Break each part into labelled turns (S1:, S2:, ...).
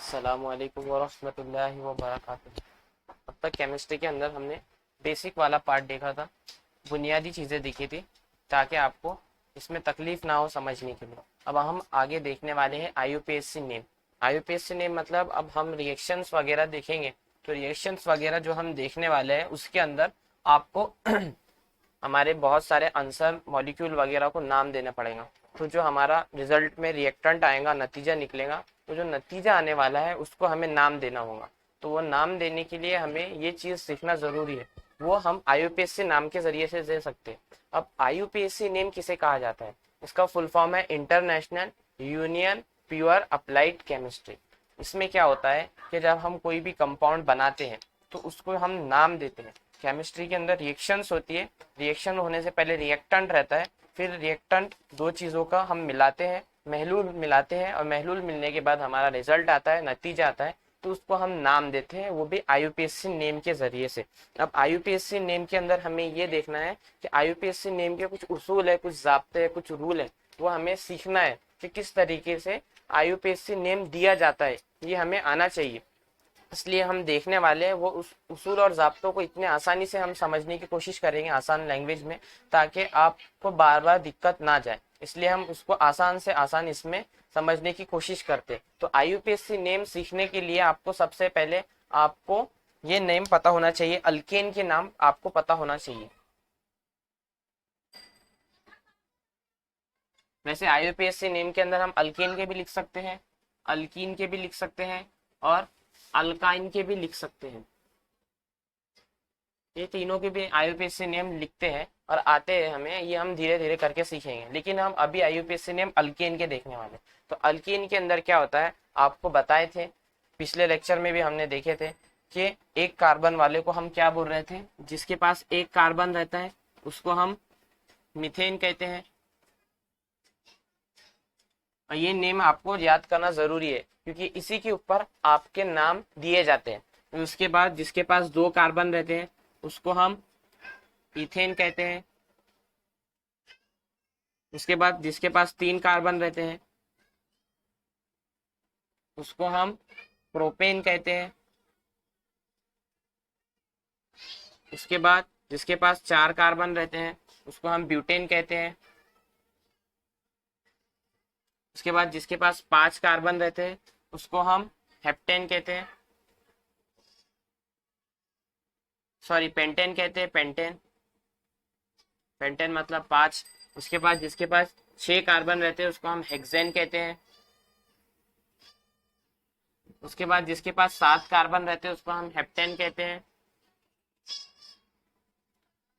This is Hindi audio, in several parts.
S1: अस्सलामुअलैकुम वरहमतुल्लाहि वबरकातुहू। अब तक केमिस्ट्री के अंदर हमने बेसिक वाला पार्ट देखा था, बुनियादी चीज़ें देखी थी ताकि आपको इसमें तकलीफ ना हो समझने के लिए। अब हम आगे देखने वाले हैं आईयूपीएससी नेम। आईयूपीएससी नेम मतलब अब हम रिएक्शंस वगैरह देखेंगे, तो रिएक्शंस वगैरह जो हम देखने वाले हैं उसके अंदर आपको हमारे बहुत सारे आंसर मॉलिक्यूल वगैरह को नाम देना पड़ेगा। तो जो हमारा रिजल्ट में रिएक्टेंट आएगा, नतीजा निकलेगा, तो जो नतीजा आने वाला है उसको हमें नाम देना होगा। तो वो नाम देने के लिए हमें ये चीज़ सीखना ज़रूरी है, वो हम आईयूपीएससी नाम के ज़रिए से दे सकते हैं। अब आईयूपीएससी नेम किसे कहा जाता है? इसका फुल फॉर्म है international union pure applied chemistry. इसमें क्या होता है कि जब हम कोई भी कंपाउंड बनाते हैं तो उसको हम नाम देते हैं। केमिस्ट्री के अंदर रिएक्शंस होती है, रिएक्शन होने से पहले रिएक्टेंट रहता है, फिर रिएक्टेंट दो चीज़ों का हम मिलाते हैं, महलूल मिलाते हैं, और महलूल मिलने के बाद हमारा रिजल्ट आता है, नतीजा आता है, तो उसको हम नाम देते हैं, वो भी आईयूपीएससी नेम के जरिए से। अब आईयूपीएससी नेम के अंदर हमें ये देखना है कि आईयूपीएससी नेम के कुछ उसूल है, कुछ ज़ाब्ते हैं, कुछ रूल है, वो हमें सीखना है कि किस तरीके से आईयूपीएससी नेम दिया जाता है, ये हमें आना चाहिए। इसलिए हम देखने वाले हैं वो उस उसूल और ज़ाब्तों को इतने आसानी से हम समझने की कोशिश करेंगे आसान लैंग्वेज में, ताकि आपको बार बार दिक्कत ना जाए। इसलिए हम उसको आसान से आसान इसमें समझने की कोशिश करते हैं। तो आईयूपीएससी नेम सीखने के लिए आपको सबसे पहले आपको ये नेम पता होना चाहिए, अल्केन के नाम आपको पता होना चाहिए। वैसे आईयूपीएससी नेम के अंदर हम अल्केन के भी लिख सकते हैं, अल्कीन के भी लिख सकते हैं, और अल्काइन के भी लिख सकते हैं। ये तीनों के भी आईयूपीएससी नेम लिखते हैं और आते हैं हमें, ये हम धीरे धीरे करके सीखेंगे। लेकिन हम अभी आईयूपीएससी नेम अल्केन के देखने वाले। तो अल्केन के अंदर क्या होता है आपको बताए थे, पिछले लेक्चर में भी हमने देखे थे कि एक कार्बन वाले को हम क्या बोल रहे थे, जिसके पास एक कार्बन रहता है उसको हम मीथेन कहते हैं। और ये नेम आपको याद करना जरूरी है क्योंकि इसी के ऊपर आपके नाम दिए जाते हैं। उसके बाद जिसके पास दो कार्बन रहते हैं उसको हम इथेन कहते हैं। उसके बाद जिसके पास तीन कार्बन रहते हैं उसको हम प्रोपेन कहते हैं। उसके बाद जिसके पास चार कार्बन रहते हैं उसको हम ब्यूटेन कहते हैं। उसके बाद जिसके पास पांच कार्बन रहते हैं उसको हम हेप्टेन कहते हैं, सॉरी पेंटेन कहते हैं, पेंटेन, पेंटेन मतलब पांच। उसके बाद जिसके पास छह कार्बन रहते हैं उसको हम हेक्सेन कहते हैं। उसके बाद जिसके पास सात कार्बन रहते हैं उसको हम हेप्टेन कहते हैं।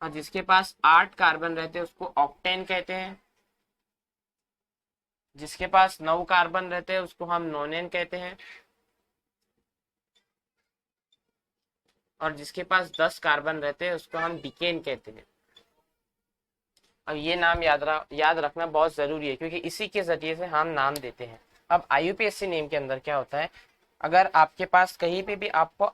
S1: और जिसके पास आठ कार्बन रहते हैं उसको ऑक्टेन कहते हैं। जिसके पास नौ कार्बन रहते हैं उसको हम नोनेन कहते हैं। और जिसके पास 10 कार्बन रहते हैं उसको हम डिकेन कहते हैं। अब ये नाम याद रखना बहुत जरूरी है क्योंकि इसी के जरिए से हम नाम देते हैं। अब आईयूपीएससी नेम के अंदर क्या होता है, अगर आपके पास कहीं पे भी आपको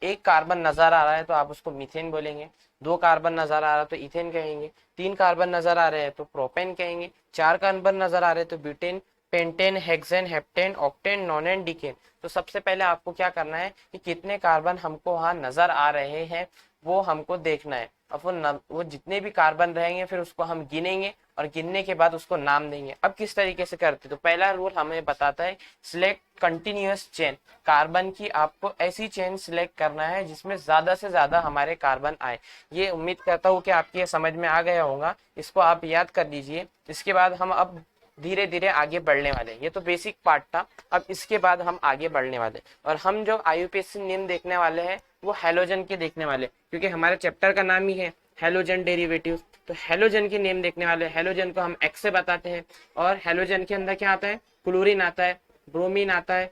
S1: एक कार्बन नजर आ रहा है तो आप उसको मीथेन बोलेंगे, दो कार्बन नजर आ रहा है तो इथेन कहेंगे, तीन कार्बन नजर आ रहे हैं तो प्रोपेन कहेंगे, चार कार्बन नजर आ रहे हैं तो butane, pentane, hexane, heptane, octane, nonane, decane. तो सबसे पहले आपको क्या करना है कि कितने कार्बन हमको वहां नजर आ रहे हैं वो हमको देखना है। अब वो जितने भी कार्बन रहेंगे फिर उसको हम गिनेंगे और गिनने के बाद उसको नाम देंगे। अब किस तरीके से करते, तो पहला रूल हमें बताता है सिलेक्ट कंटिन्यूअस चेन। कार्बन की आपको ऐसी चेन सिलेक्ट करना है जिसमें ज्यादा से ज्यादा हमारे कार्बन आए। ये उम्मीद करता हूँ कि आपकी ये समझ में आ गया होगा, इसको आप याद कर लीजिए। इसके बाद हम अब धीरे धीरे आगे बढ़ने वाले, ये तो बेसिक पार्ट था। अब इसके बाद हम आगे बढ़ने वाले और हम जो आईयूपीएससी नेम देखने वाले हैं वो हेलोजन के देखने वाले, क्योंकि हमारे चैप्टर का नाम ही है हेलोजन डेरिवेटिव। तो हेलोजन की नेम देखने वाले, हेलोजन को हम एक्स से बताते हैं। और हेलोजन के अंदर क्या आता है, क्लोरीन आता है, ब्रोमीन आता है,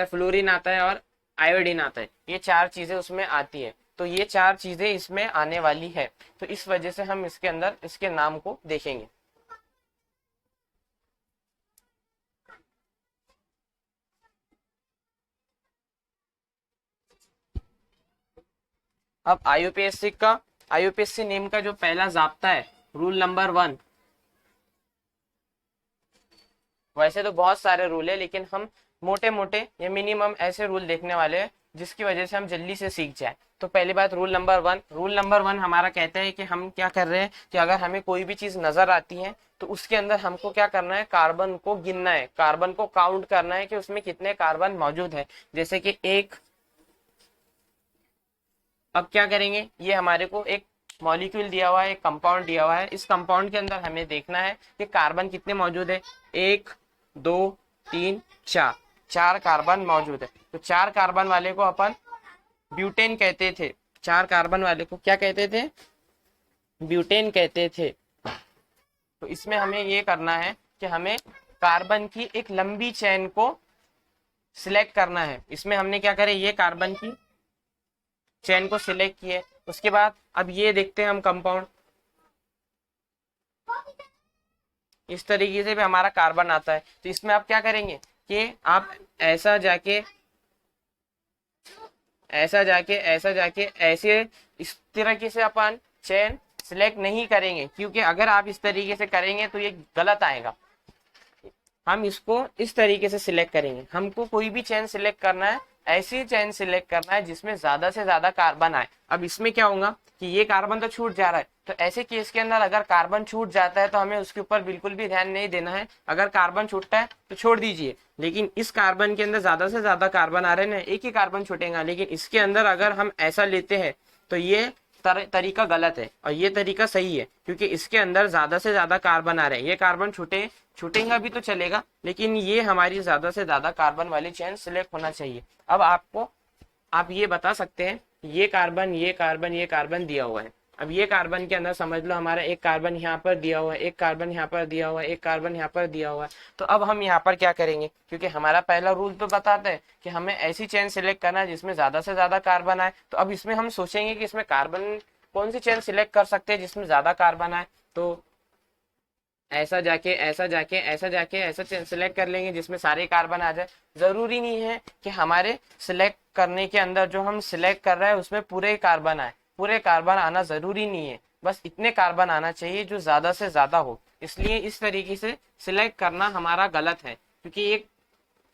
S1: फ्लोरीन आता है और आयोडीन आता है। ये चार चीजें उसमें आती है, तो ये चार चीजें इसमें आने वाली है। तो इस वजह से हम इसके अंदर इसके नाम को देखेंगे। अब आईयूपीएससी नेम का जो पहला जाब्ता है, रूल नंबर 1, वैसे तो बहुत सारे रूल है, लेकिन हम मोटे मोटे या मिनिमम ऐसे रूल देखने वाले हैं जिसकी वजह से हम जल्दी से सीख जाए। तो पहली बात, रूल नंबर वन हमारा कहता है कि हम क्या कर रहे हैं कि अगर हमें कोई भी चीज नजर आती है तो उसके अंदर हमको क्या करना है, कार्बन को गिनना है, कार्बन को काउंट करना है कि उसमें कितने कार्बन मौजूद है। जैसे कि एक, अब क्या करेंगे, ये हमारे को एक मॉलिक्यूल दिया हुआ है, एक कंपाउंड दिया हुआ है, इस कंपाउंड के अंदर हमें देखना है कि कार्बन कितने मौजूद है। एक, दो, तीन, चार, चार कार्बन मौजूद है। तो चार कार्बन वाले को अपन ब्यूटेन कहते थे। चार कार्बन वाले को क्या कहते थे, ब्यूटेन कहते थे। तो इसमें हमें ये करना है कि हमें कार्बन की एक लंबी चेन को सिलेक्ट करना है। इसमें हमने क्या करे, ये कार्बन की चेन को सिलेक्ट किए। उसके बाद अब ये देखते हैं हम कंपाउंड, इस तरीके से भी हमारा कार्बन आता है। तो इसमें आप क्या करेंगे कि आप ऐसा जाके ऐसा जाके ऐसा जाके ऐसे इस तरीके से अपन चेन सिलेक्ट नहीं करेंगे, क्योंकि अगर आप इस तरीके से करेंगे तो ये गलत आएगा। हम इसको इस तरीके से सिलेक्ट करेंगे। हमको कोई भी चेन सिलेक्ट करना है, ऐसी चेन सिलेक्ट करना है जिसमें ज्यादा से ज्यादा कार्बन आए। अब इसमें क्या होगा कि ये कार्बन तो छूट जा रहा है, तो ऐसे केस के अंदर अगर कार्बन छूट जाता है तो हमें उसके ऊपर बिल्कुल भी ध्यान नहीं देना है। अगर कार्बन छूटता है तो छोड़ दीजिए, लेकिन इस कार्बन के अंदर ज्यादा से ज्यादा कार्बन आ रहे हैं ना, एक ही कार्बन छूटेगा। लेकिन इसके अंदर अगर हम ऐसा लेते हैं तो ये तरीका गलत है और ये तरीका सही है, क्योंकि इसके अंदर ज्यादा से ज्यादा कार्बन आ रहे हैं। ये कार्बन छूटेगा भी तो चलेगा, लेकिन ये हमारी ज्यादा से ज्यादा कार्बन वाली चेन सिलेक्ट होना चाहिए। अब आप ये बता सकते हैं, ये कार्बन ये कार्बन ये कार्बन दिया हुआ है। अब ये कार्बन के अंदर समझ लो हमारा एक कार्बन यहाँ पर दिया हुआ है, एक कार्बन यहाँ पर दिया हुआ है, एक कार्बन यहाँ पर दिया हुआ है। तो अब हम यहाँ पर क्या करेंगे, क्योंकि हमारा पहला रूल तो बताता है कि हमें ऐसी चेन सिलेक्ट करना है जिसमें ज्यादा से ज्यादा कार्बन आए। तो अब इसमें हम सोचेंगे कि इसमें कार्बन कौन सी चेन सिलेक्ट कर सकते हैं जिसमें ज्यादा कार्बन आए। तो ऐसा जाके ऐसा जाके ऐसा जाके ऐसा सिलेक्ट कर लेंगे जिसमें सारे कार्बन आ जाए। जरूरी नहीं है कि हमारे सिलेक्ट करने के अंदर जो हम सिलेक्ट कर रहे हैं उसमें पूरे कार्बन आए, पूरे कार्बन आना जरूरी नहीं है, बस इतने कार्बन आना चाहिए जो ज्यादा से ज्यादा हो। इसलिए इस तरीके से सिलेक्ट करना हमारा गलत है, क्योंकि एक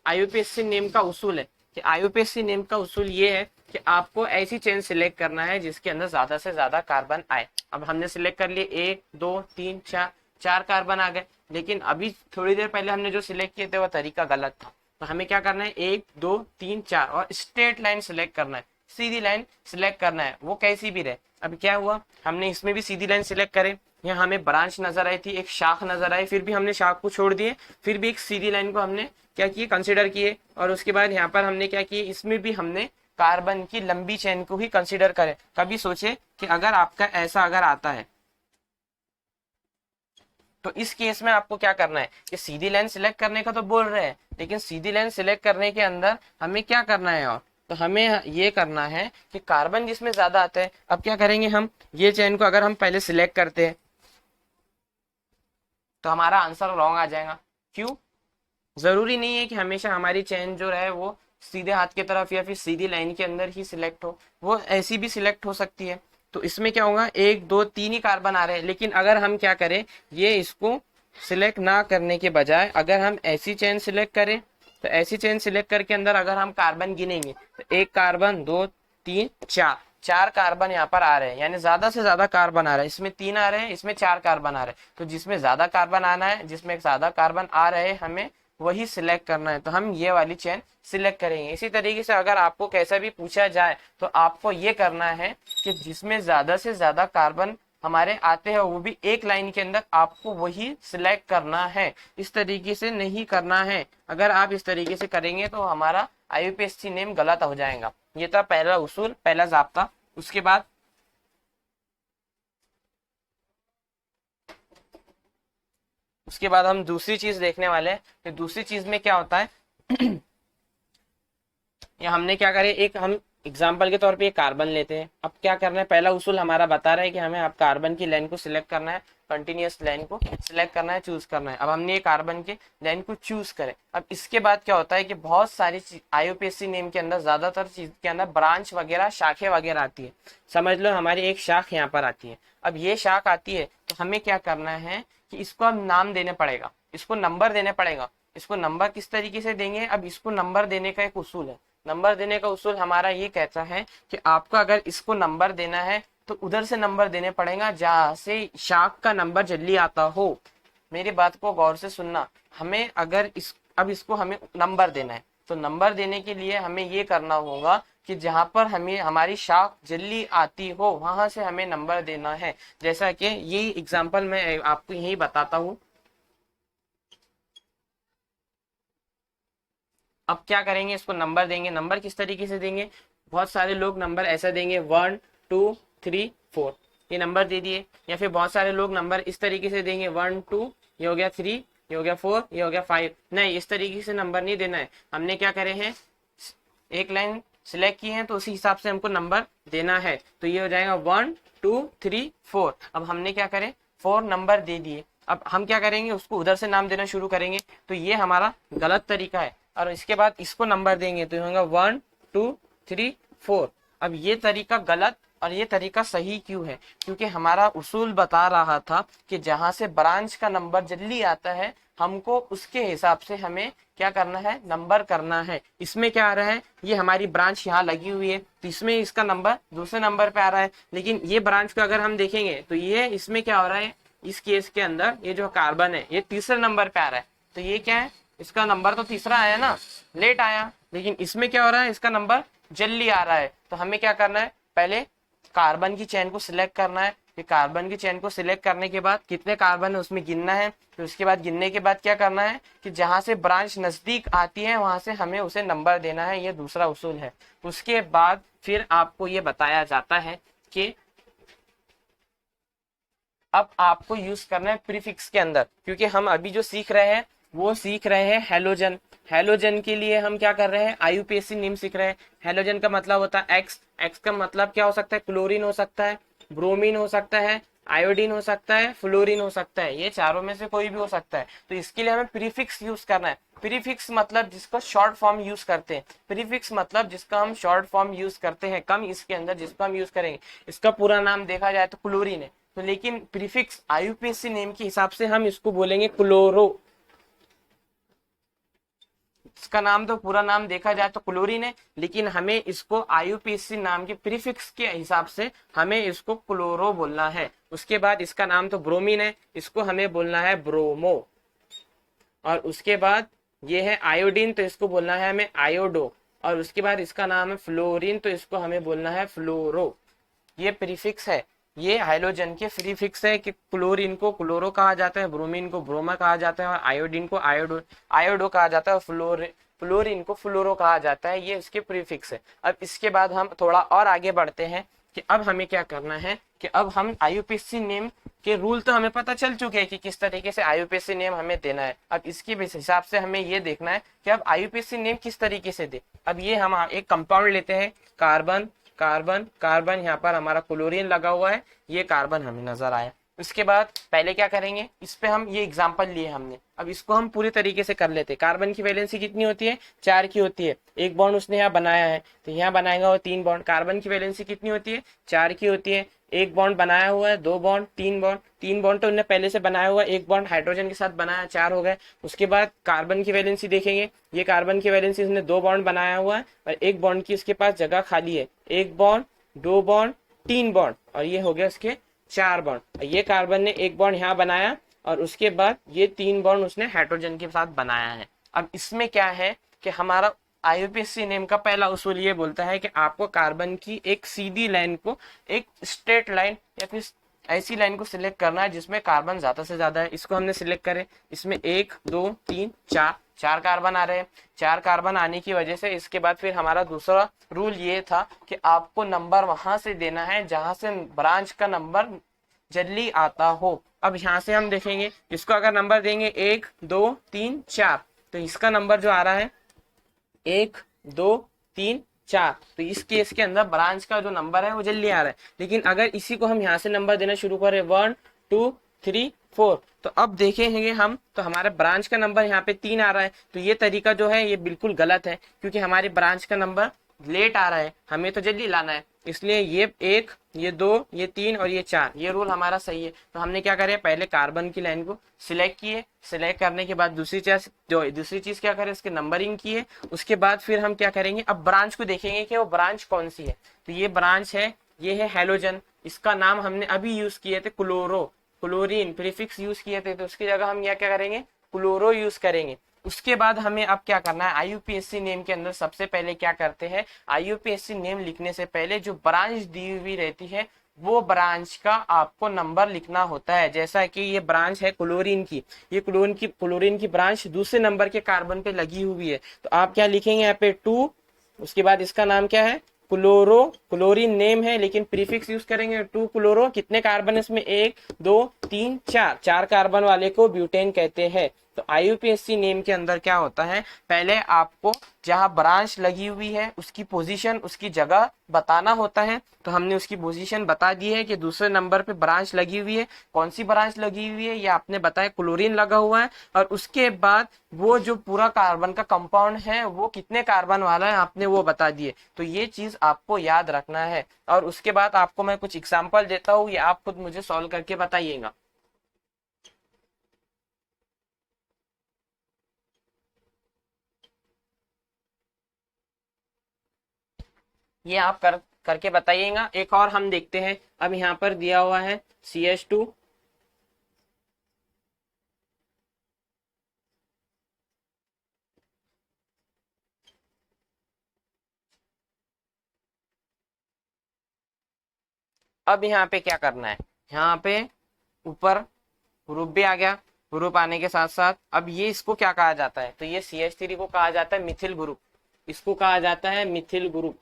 S1: आईयूपीएससी नेम का उसूल है कि आईयूपीएससी नेम का उसूल ये है कि आपको ऐसी चेन सिलेक्ट करना है जिसके अंदर ज्यादा से ज्यादा कार्बन आए। अब हमने सिलेक्ट कर लिए एक, दो, तीन, चार, चार कार्बन आ गए, लेकिन अभी थोड़ी देर पहले हमने जो सिलेक्ट किए थे वो तरीका गलत था। तो हमें क्या करना है, एक, दो, तीन, चार और स्ट्रेट लाइन सिलेक्ट करना है, सीधी लाइन सिलेक्ट करना है, वो कैसी भी रहे। अब क्या हुआ, हमने इसमें भी सीधी लाइन सिलेक्ट करे, यहाँ हमें ब्रांच नजर आई थी, एक शाख नजर आई, फिर भी हमने शाख को छोड़ दिए, फिर भी एक सीधी लाइन को हमने क्या किए, कंसिडर किए। और उसके बाद यहाँ पर हमने क्या किए, इसमें भी हमने कार्बन की लंबी चेन को ही कंसिडर करें। कभी सोचे कि अगर आपका ऐसा अगर आता है तो इस केस में आपको क्या करना है कि सीधी लाइन सिलेक्ट करने का तो बोल रहे हैं, लेकिन सीधी लाइन सिलेक्ट करने के अंदर हमें क्या करना है, और तो हमें ये करना है कि कार्बन जिसमें ज्यादा आता है। अब क्या करेंगे, हम ये चेन को अगर हम पहले सिलेक्ट करते हैं तो हमारा आंसर रॉन्ग आ जाएगा। क्यों, जरूरी नहीं है कि हमेशा हमारी चेन जो है वो सीधे हाथ की तरफ या फिर सीधी लाइन के अंदर ही सिलेक्ट हो, वो ऐसी भी सिलेक्ट हो सकती है। तो इसमें क्या होगा, एक, दो, तीन ही कार्बन आ रहे हैं, लेकिन अगर हम क्या करें, ये इसको सिलेक्ट ना करने के बजाय अगर हम ऐसी चेन सिलेक्ट करें, तो ऐसी चेन सिलेक्ट करके अंदर अगर हम कार्बन गिनेंगे तो एक कार्बन, दो, तीन, चार, चार कार्बन यहाँ पर आ रहे हैं, यानी ज्यादा से ज्यादा कार्बन आ रहा है। इसमें तीन आ रहे हैं, इसमें चार कार्बन आ रहे हैं, तो जिसमें ज्यादा कार्बन आना है, जिसमें ज्यादा कार्बन आ रहे हैं, हमें वही सिलेक्ट करना है। तो हम ये वाली चेन सिलेक्ट करेंगे। इसी तरीके से अगर आपको कैसा भी पूछा जाए तो आपको ये करना है कि जिसमें ज्यादा से ज्यादा कार्बन हमारे आते हैं वो भी एक लाइन के अंदर आपको वही सिलेक्ट करना है, इस तरीके से नहीं करना है। अगर आप इस तरीके से करेंगे तो हमारा आईयूपीएससी नेम गलत हो जाएगा। ये था पहला उसूल, पहला जाब्ता। उसके बाद हम दूसरी चीज देखने वाले हैं कि दूसरी चीज में क्या होता है। या हमने क्या करे, एक हम एग्जाम्पल के तौर पे एक कार्बन लेते हैं। अब क्या करना है, पहला उसूल हमारा बता रहा है कि हमें अब कार्बन की लाइन को सिलेक्ट करना है, कंटिन्यूअस लाइन को सिलेक्ट करना है, चूज करना है। अब हमने ये कार्बन के लाइन को चूज करे। अब इसके बाद क्या होता है कि बहुत सारी आईयूपीएससी नेम के अंदर ज्यादातर चीज के अंदर ब्रांच वगैरह, शाखे वगैरह आती है। समझ लो हमारी एक शाख यहाँ पर आती है। अब ये शाख आती है तो हमें क्या करना है कि इसको हम नाम देने पड़ेगा, इसको नंबर देने पड़ेगा। इसको नंबर किस तरीके से देंगे? अब इसको नंबर देने का एक उसूल है। नंबर देने का उसूल हमारा ये कहता है कि आपको अगर इसको नंबर देना है तो उधर से नंबर देने पड़ेगा जहां से शाख का नंबर जल्दी आता हो। मेरी बात को गौर से सुनना। हमें अगर अब इसको हमें नंबर देना है तो नंबर देने के लिए हमें ये करना होगा कि जहां पर हमें हमारी शाख जल्दी आती हो वहां से हमें नंबर देना है। जैसा कि ये एग्जांपल मैं आपको यही बताता हूँ। अब क्या करेंगे, इसको नंबर देंगे। नंबर किस तरीके से देंगे? बहुत सारे लोग नंबर ऐसा देंगे 1 2 3 4, ये नंबर दे दिए। या फिर बहुत सारे लोग नंबर इस तरीके से देंगे 1 2, ये हो गया 3, ये हो गया 4, ये हो गया 5। नहीं, इस तरीके से नंबर नहीं देना है। हमने क्या करे हैं, एक लाइन सिलेक्ट की है तो उसी हिसाब से हमको नंबर देना है। तो ये हो जाएगा 1 2 3 4। अब हमने क्या करे, 4 नंबर दे दिए। अब हम क्या करेंगे, उसको उधर से नाम देना शुरू करेंगे। तो ये हमारा गलत तरीका है। और इसके बाद इसको नंबर देंगे तो होगा 1 2 3 4। अब ये तरीका गलत और ये तरीका सही क्यों है? क्योंकि हमारा उसूल बता रहा था कि जहां से ब्रांच का नंबर जल्दी आता है हमको उसके हिसाब से हमें क्या करना है, नंबर करना है। इसमें क्या आ रहा है, ये हमारी ब्रांच यहाँ लगी हुई है तो इसमें इसका नंबर दूसरे नंबर पे आ रहा है। लेकिन ये ब्रांच को अगर हम देखेंगे तो ये इसमें क्या हो रहा है, इस केस के अंदर ये जो कार्बन है ये तीसरे नंबर पे आ रहा है। तो ये क्या है, इसका नंबर तो तीसरा आया ना, लेट आया। लेकिन इसमें क्या हो रहा है, इसका नंबर जल्दी आ रहा है। तो हमें क्या करना है, पहले कार्बन की चेन को सिलेक्ट करना है। फिर कार्बन की चेन को सिलेक्ट करने के बाद कितने कार्बन है उसमें गिनना है। फिर उसके बाद गिनने के बाद क्या करना है कि जहां से ब्रांच नजदीक आती है वहां से हमें उसे नंबर देना है। ये दूसरा उसूल है। उसके बाद फिर आपको ये बताया जाता है कि अब आपको यूज करना है प्रीफिक्स के अंदर, क्योंकि हम अभी जो सीख रहे हैं वो सीख रहे हैं हेलोजन। हेलोजन के लिए हम क्या कर रहे हैं, आईयूपीएसी नेम सीख रहे हैं। हेलोजन का मतलब होता है एक्स। एक्स का मतलब क्या हो सकता है, क्लोरीन हो सकता है, ब्रोमीन हो सकता है, आयोडीन हो सकता है, फ्लोरीन हो सकता है। ये चारों में से कोई भी हो सकता है। तो इसके लिए हमें प्रीफिक्स यूज करना है। प्रीफिक्स मतलब जिसका शॉर्ट फॉर्म यूज करते हैं। प्रीफिक्स मतलब जिसका हम शॉर्ट फॉर्म यूज करते हैं, कम इसके अंदर जिसका हम यूज करेंगे। इसका पूरा नाम देखा जाए तो क्लोरीन है, तो लेकिन प्रीफिक्स आईयूपीएसी नेम के हिसाब से हम इसको बोलेंगे क्लोरो। इसका नाम तो पूरा नाम देखा जाए तो क्लोरीन है, लेकिन हमें इसको आईयूपीएसी नाम के प्रीफिक्स के हिसाब से हमें इसको क्लोरो बोलना है। उसके बाद इसका नाम तो ब्रोमीन है, इसको हमें बोलना है ब्रोमो। और उसके बाद ये है आयोडीन, तो इसको बोलना है हमें आयोडो। और उसके बाद इसका नाम है फ्लोरीन, तो इसको हमें बोलना है फ्लोरो। ये प्रीफिक्स है, ये हाइड्रोजन के प्रीफिक्स है कि क्लोरीन को क्लोरो कहा जाता है, ब्रोमीन को ब्रोमा कहा जाता है, और आयोडीन को आयोडो कहा जाता है, और फ्लोरीन को फ्लोरो कहा जाता है। ये इसके प्रीफिक्स है। अब इसके बाद हम थोड़ा और आगे बढ़ते हैं कि अब हमें क्या करना है कि अब हम आईयूपीएसी नेम के रूल तो हमें पता चल चुके हैं कि किस तरीके से आईयूपीएसी नेम हमें देना है। अब इसके हिसाब से हमें ये देखना है कि अब आईयूपीएसी नेम किस तरीके से दे। अब ये हम एक कंपाउंड लेते हैं, कार्बन कार्बन कार्बन, यहाँ पर हमारा क्लोरीन लगा हुआ है, ये कार्बन हमें नजर आया। उसके बाद पहले क्या करेंगे, इस पे हम ये एग्जांपल लिए हमने, अब इसको हम पूरी तरीके से कर लेते हैं। कार्बन की वैलेंसी कितनी होती है, 4 की होती है। एक बॉन्ड उसने यहाँ बनाया है तो यहाँ बनाएगा वो 3 बॉन्ड। कार्बन की वैलेंसी कितनी होती है, 4 की होती है। एक बॉन्ड बनाया हुआ है, 2 बॉन्ड, 3 बॉन्ड। 3 बॉन्ड तो उन्होंने पहले से बनाया हुआ है, एक बॉन्ड हाइड्रोजन के साथ बनाया, 4 हो गए। उसके बाद कार्बन की वैलेंसी देखेंगे, ये कार्बन की वैलेंसी इसने 2 बॉन्ड बनाया हुआ है और एक बॉन्ड की इसके पास जगह खाली है। 1 बॉन्ड, 2 बॉन्ड, 3 बॉन्ड, और ये हो गया इसके 4 बॉन्ड। ये कार्बन ने 1 बॉन्ड यहाँ बनाया और उसके बाद ये 3 बॉन्ड उसने हाइड्रोजन के साथ बनाया है। अब इसमें क्या है कि हमारा आईयूपीएसी नेम का पहला उसूल ये बोलता है कि आपको कार्बन की एक सीधी लाइन को, एक स्ट्रेट लाइन या फिर ऐसी लाइन को सिलेक्ट करना है जिसमें कार्बन ज्यादा से ज्यादा है। इसको हमने सिलेक्ट करे, इसमें 1 2 3 4 कार्बन आ रहे हैं। 4 कार्बन आने की वजह से इसके बाद फिर हमारा दूसरा रूल ये था कि आपको नंबर वहां से देना है जहां से ब्रांच का नंबर जल्दी आता हो। अब यहाँ से हम देखेंगे, इसको अगर नंबर देंगे 1 2 3 4, तो इसका नंबर जो आ रहा है 1 2 3 4, तो इस केस के अंदर ब्रांच का जो नंबर है वो जल्दी आ रहा है। लेकिन अगर इसी को हम यहाँ से नंबर देना शुरू करें 1 2 3 4, तो अब देखेंगे हम तो हमारे ब्रांच का नंबर यहाँ पे 3 आ रहा है। तो ये तरीका जो है ये बिल्कुल गलत है, क्योंकि हमारी ब्रांच का नंबर लेट आ रहा है, हमें तो जल्दी लाना है, इसलिए ये 1, ये 2, ये 3 और ये 4, ये रूल हमारा सही है। तो हमने क्या करे, पहले कार्बन की लाइन को सिलेक्ट किए, सिलेक्ट करने के बाद दूसरी चीज क्या करें, इसके नंबरिंग किए। उसके बाद फिर हम क्या करेंगे, अब ब्रांच को देखेंगे कि वो ब्रांच कौन सी है। तो ये ब्रांच है, ये है हेलोजन, इसका नाम हमने अभी यूज किए थे क्लोरीन प्रीफिक्स यूज किए थे, तो उसकी जगह हम क्या करेंगे, क्लोरो यूज करेंगे। उसके बाद हमें अब क्या करना है, आईयूपीएससी नेम के अंदर सबसे पहले क्या करते हैं, आईयूपीएससी नेम लिखने से पहले जो ब्रांच दी हुई रहती है वो ब्रांच का आपको नंबर लिखना होता है। जैसा कि ये ब्रांच है क्लोरीन की, ये क्लोरीन की ब्रांच दूसरे नंबर के कार्बन पे लगी हुई है, तो आप क्या लिखेंगे यहाँ पे 2, उसके बाद इसका नाम क्या है, क्लोरीन नेम है लेकिन प्रीफिक्स यूज करेंगे 2 क्लोरो। कितने कार्बन है इसमें, 1 2 3 4, 4 कार्बन वाले को ब्यूटेन कहते हैं। तो आईयूपीएससी नेम के अंदर क्या होता है, पहले आपको जहां ब्रांच लगी हुई है उसकी पोजीशन, उसकी जगह बताना होता है। तो हमने उसकी पोजीशन बता दी है कि दूसरे नंबर पे ब्रांच लगी हुई है, कौन सी ब्रांच लगी हुई है, ये आपने बताया क्लोरीन लगा हुआ है। और उसके बाद वो जो पूरा कार्बन का कंपाउंड है वो कितने कार्बन वाला है आपने वो बता दिए। तो ये चीज आपको याद रखना है। और उसके बाद आपको मैं कुछ एग्जाम्पल देता हूँ, ये आप खुद मुझे सॉल्व करके बताइएगा। ये आप करके बताइएगा। एक और हम देखते हैं, अब यहाँ पर दिया हुआ है CH2, अब यहाँ पे क्या करना है, यहाँ पे ऊपर ग्रुप भी आ गया, ग्रुप आने के साथ साथ अब ये इसको क्या कहा जाता है, तो ये CH3 को कहा जाता है मिथिल ग्रुप, इसको कहा जाता है मिथिल ग्रुप।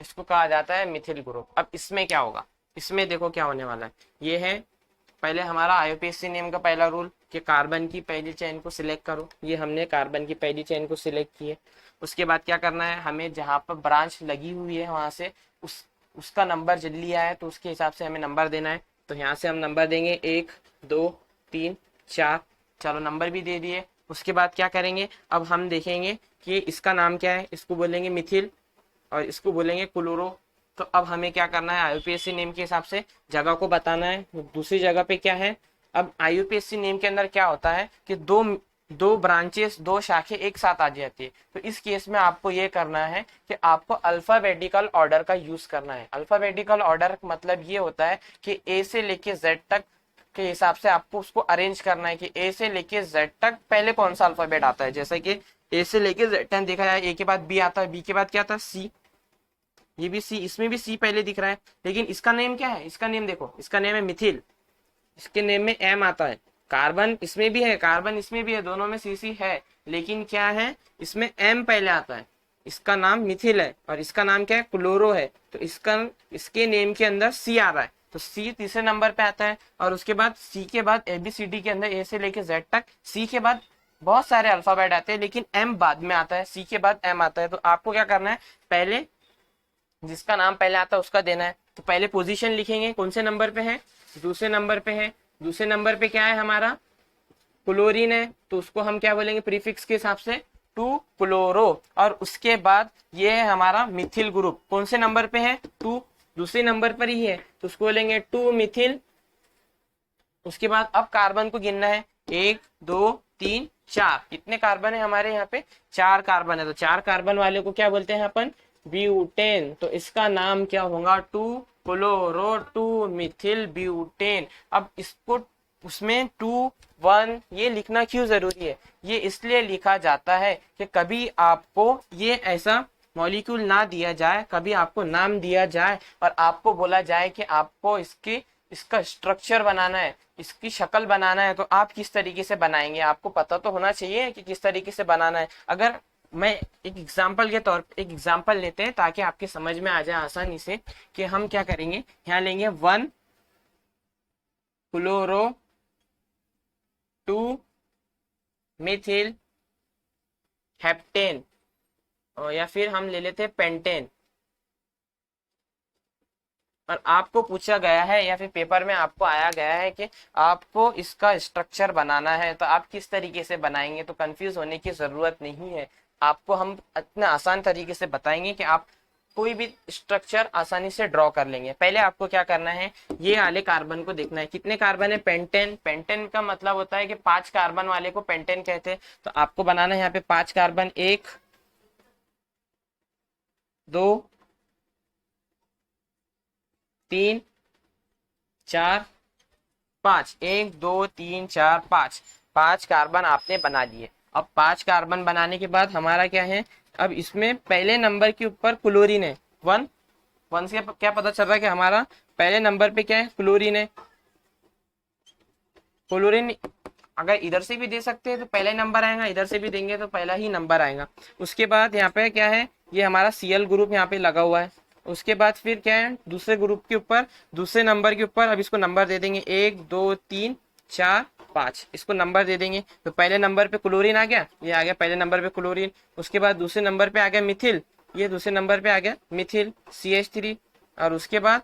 S1: इसको कहा जाता है मिथिल ग्रुप। अब इसमें क्या होगा, इसमें देखो क्या होने वाला है, ये है पहले हमारा आईयूपीएससी नेम का पहला रूल कि कार्बन की पहली चेन को सिलेक्ट करो, ये हमने कार्बन की पहली चेन को सिलेक्ट की है। उसके बाद क्या करना है, हमें जहां पर ब्रांच लगी हुई है वहां से उसका नंबर जल्दी आया है तो उसके हिसाब से हमें नंबर देना है। तो यहाँ से हम नंबर देंगे 1 2 3 4, चलो नंबर भी दे दिए। उसके बाद क्या करेंगे, अब हम देखेंगे कि इसका नाम क्या है, इसको बोलेंगे मिथिल और इसको बोलेंगे क्लोरो। तो अब हमें क्या करना है, आईयूपीएससी नेम के हिसाब से जगह को बताना है। दूसरी जगह पे क्या है, अब आईयूपीएससी नेम के अंदर क्या होता है कि दो दो ब्रांचेस, दो शाखें एक साथ आ जाती है। तो इस केस में आपको ये करना है कि आपको अल्फाबेटिकल ऑर्डर का यूज करना है। अल्फाबेटिकल ऑर्डर मतलब ये होता है कि ए से लेके जेड तक के हिसाब से आपको उसको अरेंज करना है कि ए से लेके जेड तक पहले कौन सा अल्फाबेट आता है। जैसे कि ए से लेके जेड तक देखा जाए, ए के बाद बी आता है, बी के बाद क्या आता है सी, ये भी सी, इसमें भी सी पहले दिख रहा है, लेकिन इसका नेम क्या है, इसका नेम देखो, इसका नेम है मिथिल, इसके नेम में एम आता है। कार्बन इसमें भी है, कार्बन इसमें भी है, दोनों में सी सी है, लेकिन क्या है इसमें एम पहले आता है। इसका नाम मिथिल है और इसका नाम क्या है, क्लोरो है। तो इसके नेम के अंदर सी आ रहा है, तो सी तीसरे नंबर पे आता है। और उसके बाद सी के बाद ABCD के अंदर ए से लेके जेड तक, सी के बाद बहुत सारे अल्फाबेट आते हैं लेकिन एम बाद में आता है, सी के बाद एम आता है। तो आपको क्या करना है, पहले जिसका नाम पहले आता है उसका देना है। तो पहले पोजीशन लिखेंगे, कौन से नंबर पे है, दूसरे नंबर पे है। दूसरे नंबर पे क्या है हमारा, क्लोरीन है, तो उसको हम क्या बोलेंगे प्रीफिक्स के हिसाब से 2 क्लोरो। और उसके बाद ये है हमारा मिथिल ग्रुप, कौन से नंबर पे है 2, दूसरे नंबर पर ही है, तो उसको बोलेंगे 2 मिथिल। उसके बाद अब कार्बन को गिनना है, 1 2 3 4, कितने कार्बन है हमारे यहाँ पे, 4 कार्बन है। तो 4 कार्बन वाले को क्या बोलते हैं अपन, ब्यूटेन। तो इसका नाम क्या होगा, 2 क्लोरो 2 मिथिल ब्यूटेन। अब इसको उसमें 2 1 ये लिखना क्यों जरूरी है, ये इसलिए लिखा जाता है कि कभी आपको ये ऐसा मॉलिक्यूल ना दिया जाए, कभी आपको नाम दिया जाए और आपको बोला जाए कि आपको इसका स्ट्रक्चर बनाना है, इसकी शक्ल बनाना है, तो आप किस तरीके से बनाएंगे, आपको पता तो होना चाहिए कि किस तरीके से बनाना है। अगर मैं एक एग्जाम्पल के तौर पे एक एग्जाम्पल लेते हैं ताकि आपके समझ में आ जाए आसानी से कि हम क्या करेंगे। यहाँ लेंगे 1 क्लोरो 2 मिथिल हेप्टेन, या फिर हम ले लेते हैं पेंटेन। और आपको पूछा गया है या फिर पेपर में आपको आया गया है कि आपको इसका स्ट्रक्चर बनाना है, तो आप किस तरीके से बनाएंगे, तो कंफ्यूज होने की जरूरत नहीं है। आपको हम इतना आसान तरीके से बताएंगे कि आप कोई भी स्ट्रक्चर आसानी से ड्रॉ कर लेंगे। पहले आपको क्या करना है, ये वाले कार्बन को देखना है कितने कार्बन है, पेंटेन। पेंटेन का मतलब होता है कि 5 कार्बन वाले को पेंटेन कहते हैं। तो आपको बनाना है यहाँ पे 5 कार्बन, 1 2 3 4 5, 1 2 3 4 5, 5 कार्बन आपने बना लिए। अब 5 कार्बन बनाने के बाद हमारा क्या है, अब इसमें पहले नंबर के ऊपर क्लोरीन है 1। 1 से क्या पता चल रहा है कि हमारा पहले नंबर पे क्या है, क्लोरीन है। क्लोरीन अगर इधर से भी दे सकते हैं तो पहला ही नंबर आएगा, इधर से भी देंगे तो पहला ही नंबर आएगा। उसके बाद यहाँ पे क्या है, ये हमारा Cl ग्रुप यहाँ पे लगा हुआ है। उसके बाद फिर क्या है, दूसरे ग्रुप के ऊपर, दूसरे नंबर के ऊपर अब इसको नंबर दे देंगे 1 2 3 4 5, इसको नंबर दे देंगे। तो पहले नंबर पे क्लोरीन आ गया, ये आ गया पहले नंबर पे क्लोरीन। उसके बाद दूसरे नंबर पे आ गया मिथिल, ये दूसरे नंबर पे आ गया मिथिल CH3। और उसके बाद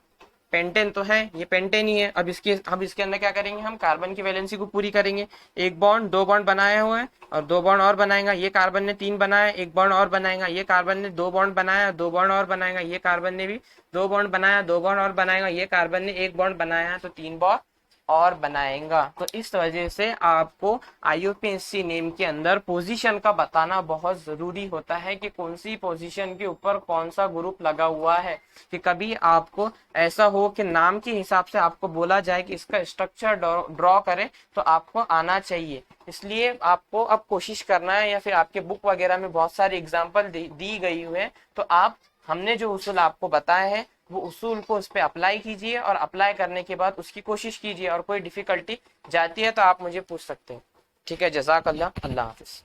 S1: पेंटेन तो है, ये पेंटेन ही है। अब इसके अंदर क्या करेंगे, हम कार्बन की वैलेंसी को पूरी करेंगे। एक बॉन्ड, 2 बॉन्ड बनाया हुआ है और 2 बॉन्ड और बनाएगा। ये कार्बन ने 3 बनाया, 1 बॉन्ड और बनाएगा। ये कार्बन ने 2 बॉन्ड बनाया, 2 बॉन्ड और बनाएगा। ये कार्बन ने भी 2 बॉन्ड बनाया, 2 बॉन्ड और बनाएगा। ये कार्बन ने 1 बॉन्ड बनाया तो 3 बॉन्ड और बनाएगा। तो इस वजह से आपको IUPAC नेम के अंदर पोजीशन का बताना बहुत जरूरी होता है कि कौन सी पोजीशन के ऊपर कौन सा ग्रुप लगा हुआ है। कि कभी आपको ऐसा हो कि नाम के हिसाब से आपको बोला जाए कि इसका स्ट्रक्चर ड्रॉ करें, तो आपको आना चाहिए। इसलिए आपको अब कोशिश करना है, या फिर आपके बुक वगैरह में बहुत सारी एग्जाम्पल दी गई हुई है, तो आप हमने जो उसूल आपको बताया है वो उसूल को उस पर अप्लाई कीजिए, और अप्लाई करने के बाद उसकी कोशिश कीजिए। और कोई डिफिकल्टी जाती है तो आप मुझे पूछ सकते हैं। ठीक है, जज़ाकल्लाह, अल्लाह हाफिज।